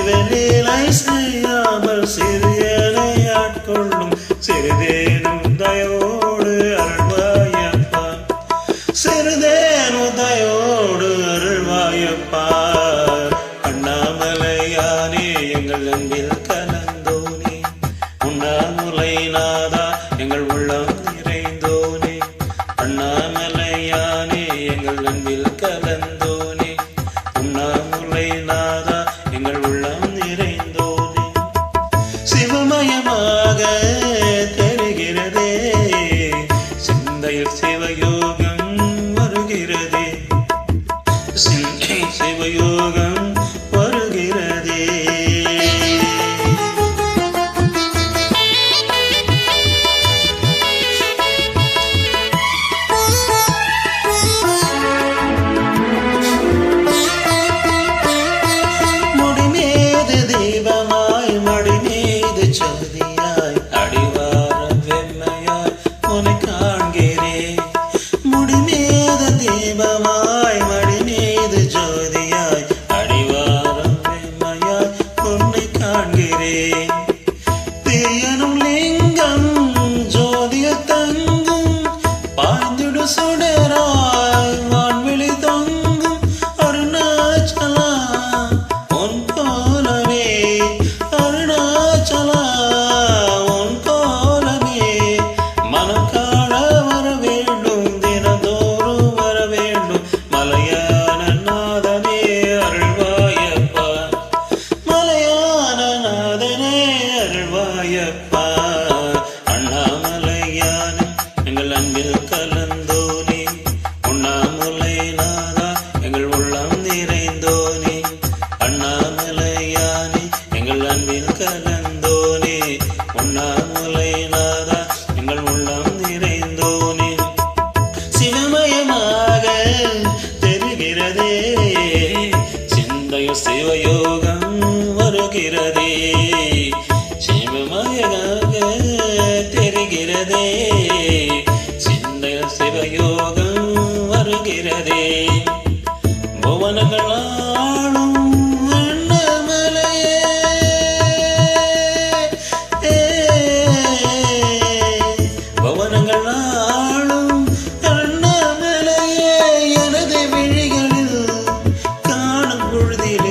சிவலீலை செய்யாமல் சிறியனை ஆட்கொள்ளும் சிறிதேனும் தயோடு அருள்வாயப்பா. சிறிதேனும் தயோடு அருள்வாயப்பா. அண்ணாமலையானே எங்கள் அன்பில் கலந்தோனே, உண்ணாமுலை நாதா எங்கள் உள்ளம் நிறைந்தோனே. அண்ணாமலையானே எங்கள் அன்பில் கலந்தோனே, உண்ணாமுலை நாதா எங்கள் உள்ளம் நிறைந்தோனே. சிவமயமாக தெரிகிறதே சிந்தையில் சிவயோகம் வருகிறதே. சிந்தை சிவயோகம் வருகிறதே. முடிமேது தீபமாய் மடிமேது ஜோதியாய் அடிவாரம் வெண்மையாய் உன்னை காண்கிறேன். முடிமேது தீபமாய் மடிமேது ஜோதியாய் அடிவாரம் வெண்மையாய் உன்னை காண்கிறேன். தீயனும் லிங்கம் ஜோதியில் தங்கும் பாய்ந்திடு சுடராய் வான்வெளி தொங்கும் அருணாச்சலா உன் போலவே. அருணாச்சலா உன் போலவே மனம் காண வர வேண்டும், தினந்தோறும் வர வேண்டும். மலையான நாதனே அருள்வாயப்பா. மலையான நாதனே அருள்வாயப்பா. அண்ணாமலையானே எங்கள் அன்பில் கலந்தோனே, உண்ணாமுலை நாதா எங்கள் உள்ளம் நிறைந்தோனே. அண்ணாமலையானே எங்கள் அன்பில் கலந்தோனே, உண்ணாமுலை நாதா எங்கள் உள்ளம் நிறைந்தோனே. சிவமயமாக தெரிகிறதே சிந்தையில் சிவயோகம் வருகிறதே. சிவமயமாக தெரிகிறதே சிந்தையில் சிவயோகம் வருகிறதே. புவனங்கள் ஆளும் அண்ணாமலையே, புவனங்கள் ஆளும் அண்ணாமலையே, எனது விழிகளில் காணும் பொழுதிலே